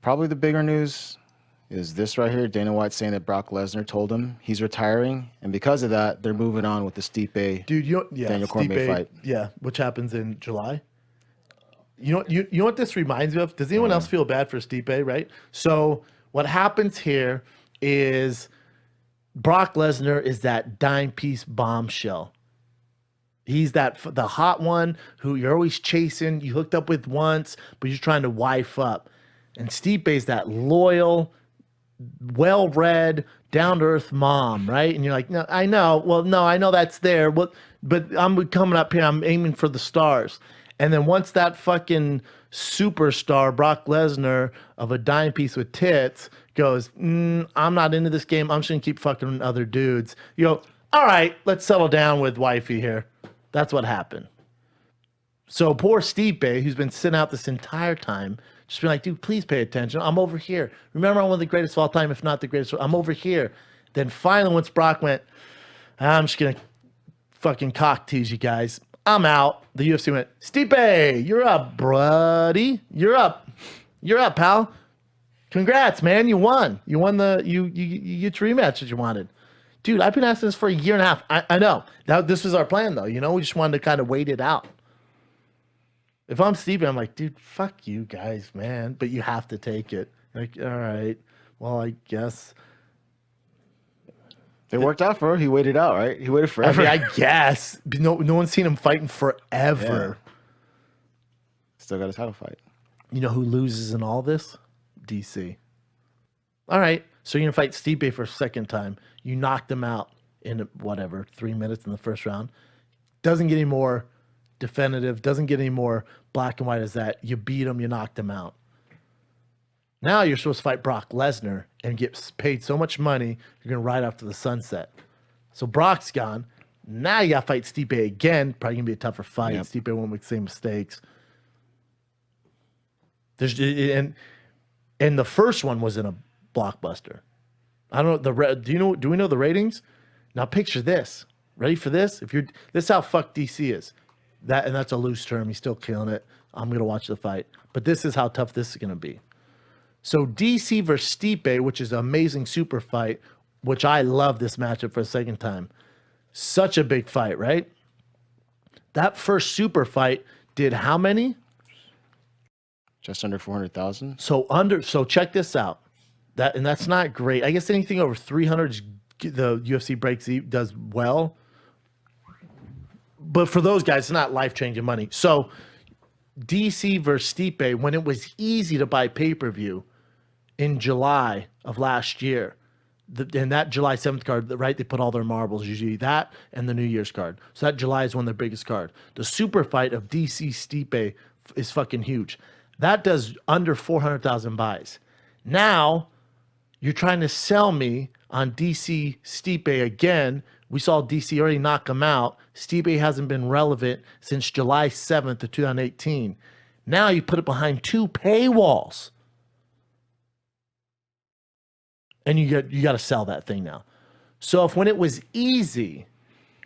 probably the bigger news is this right here. Dana White saying that Brock Lesnar told him he's retiring, and because of that, they're moving on with the Stipe Dude, Daniel Cormier fight. Yeah, which happens in July. You know what this reminds me of? Does anyone else feel bad for Stipe, right? So what happens here is Brock Lesnar is that dime piece bombshell. He's the hot one who you're always chasing. You hooked up with once, but you're trying to wife up. And Stipe's that loyal, well-read, down-to-earth mom, right? And you're like, no, I know. Well, no, I know that's there. But I'm coming up here. I'm aiming for the stars. And then once that fucking superstar, Brock Lesnar, of a dime piece with tits, goes, I'm not into this game. I'm just going to keep fucking other dudes. You go, all right, let's settle down with wifey here. That's what happened. So poor Stipe, who's been sitting out this entire time, just been like, dude, please pay attention. I'm over here. Remember, I'm one of the greatest of all time, if not the greatest. I'm over here. Then finally, once Brock went, I'm just going to fucking cock tease you guys. I'm out. The UFC went, Stipe, you're up, buddy. You're up. You're up, pal. Congrats, man. You won. You won you get your rematch that you wanted. Dude, I've been asking this for a year and a half. I know. This was our plan, though. You know, we just wanted to kind of wait it out. If I'm Steve, I'm like, dude, fuck you guys, man. But you have to take it. Like, all right. Well, I guess. It worked out for him. He waited out, right? He waited forever. I mean, I guess. No one's seen him fighting forever. Yeah. Still got a title fight. You know who loses in all this? DC. All right. So you're going to fight Stipe for a second time. You knocked him out in 3 minutes in the first round. Doesn't get any more definitive, doesn't get any more black and white as that. You beat him, you knocked him out. Now you're supposed to fight Brock Lesnar and get paid so much money, you're going to ride off to the sunset. So Brock's gone. Now you got to fight Stipe again. Probably going to be a tougher fight. Yep. Stipe won't make the same mistakes. And the first one was in a blockbuster. I don't know do we know the ratings? Now picture this. Ready for this? This is how fucked DC is. That's a loose term. He's still killing it. I'm gonna watch the fight. But this is how tough this is gonna be. So DC versus Stipe, which is an amazing super fight, which I love this matchup for a second time. Such a big fight, right? That first super fight did how many? Just under 400,000. So check this out. That's not great. I guess anything over 300, the UFC does well. But for those guys, it's not life-changing money. So DC versus Stipe, when it was easy to buy pay-per-view in July of last year, in that July 7th card, right, they put all their marbles, usually that and the New Year's card. So that July is one of their biggest card. The super fight of DC Stipe is fucking huge. That does under 400,000 buys. Now, you're trying to sell me on DC Stipe again. We saw DC already knock him out. Stipe hasn't been relevant since July 7th of 2018. Now you put it behind 2 paywalls. And you got to sell that thing now. So if when it was easy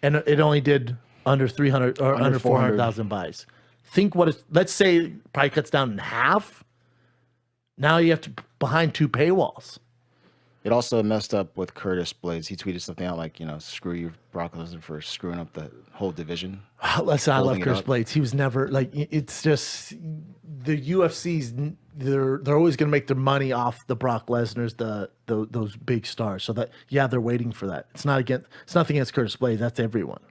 and it only did under 300 or under 400,000 buys, think what it's, let's say it probably cuts down in half. Now you have to behind 2 paywalls. It also messed up with Curtis Blades. He tweeted something out like, screw you, Brock Lesnar, for screwing up the whole division. Listen, I love Curtis Blades. He was never like, it's just the UFC's. They're always going to make their money off the Brock Lesnar's, those big stars. So that they're waiting for that. It's nothing against Curtis Blades. That's everyone.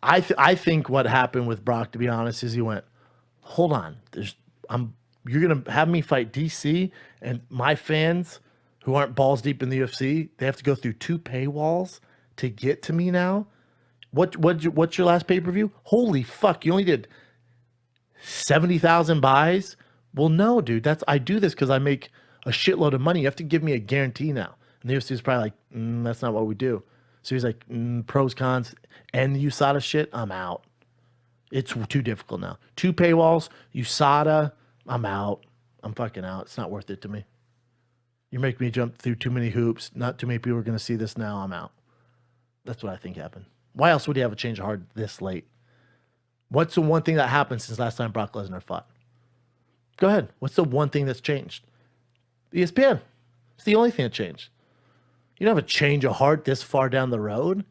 I think what happened with Brock, to be honest, is he went, hold on, you're going to have me fight DC, and my fans who aren't balls deep in the UFC, they have to go through 2 paywalls to get to me now. What's your last pay-per-view? Holy fuck, you only did 70,000 buys? Well, no, dude, I do this because I make a shitload of money. You have to give me a guarantee now. And the UFC is probably like, that's not what we do. So he's like, pros, cons, and the USADA shit, I'm out. It's too difficult now. 2 paywalls, USADA, I'm out. I'm fucking out. It's not worth it to me. You make me jump through too many hoops. Not too many people are going to see this now. I'm out. That's what I think happened. Why else would you have a change of heart this late? What's the one thing that happened since last time Brock Lesnar fought? Go ahead. What's the one thing that's changed? ESPN. It's the only thing that changed. You don't have a change of heart this far down the road.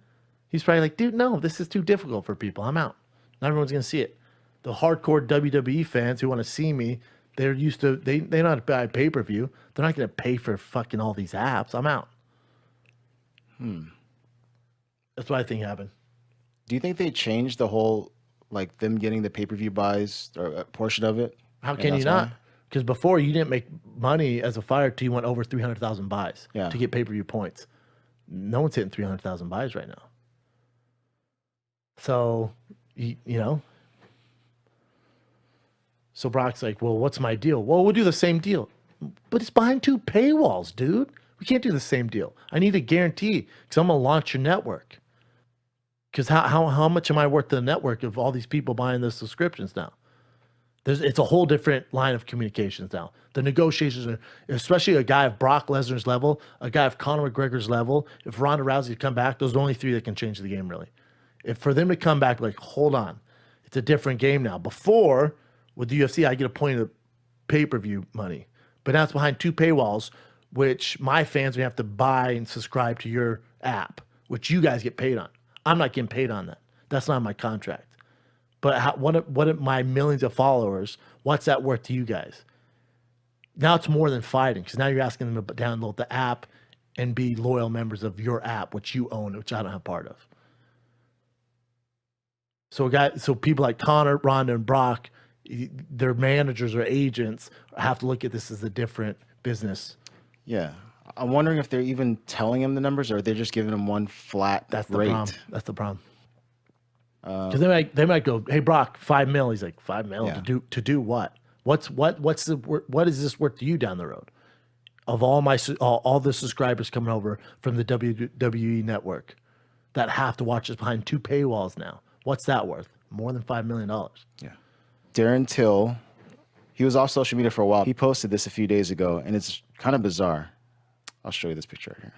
He's probably like, dude, no, this is too difficult for people. I'm out. Not everyone's going to see it. The hardcore WWE fans who want to see me, they're used to, they don't buy pay-per-view. They're not going to pay for fucking all these apps. I'm out. That's what I think happened. Do you think they changed the whole, like them getting the pay-per-view buys or a portion of it? How can you not? Because before you didn't make money as a fighter till you went over 300,000 buys to get pay-per-view points. No one's hitting 300,000 buys right now. So, you know. So Brock's like, well, what's my deal? Well, we'll do the same deal. But it's behind 2 paywalls, dude. We can't do the same deal. I need a guarantee because I'm going to launch your network. Because how much am I worth to the network of all these people buying the subscriptions now? It's a whole different line of communications now. The negotiations are, especially a guy of Brock Lesnar's level, a guy of Conor McGregor's level. If Ronda Rousey come back, those are the only 3 that can change the game, really. If for them to come back, like, hold on, it's a different game now. Before, with the UFC, I get a point of pay-per-view money. But now it's behind 2 paywalls, which my fans would have to buy and subscribe to your app, which you guys get paid on. I'm not getting paid on that. That's not my contract. But what are my millions of followers, what's that worth to you guys? Now it's more than fighting, because now you're asking them to download the app and be loyal members of your app, which you own, which I don't have part of. So people like Conor, Ronda, and Brock, their managers or agents have to look at this as a different business. Yeah. I'm wondering if they're even telling him the numbers, or they're just giving him one flat rate. That's the problem. Because they might go, hey Brock, $5 million. He's like, $5 million to do what? What is this worth to you down the road? Of all the subscribers coming over from the WWE network that have to watch us behind 2 paywalls now. What's that worth? More than $5 million. Yeah. Darren Till, he was off social media for a while. He posted this a few days ago, and it's kind of bizarre. I'll show you this picture right here.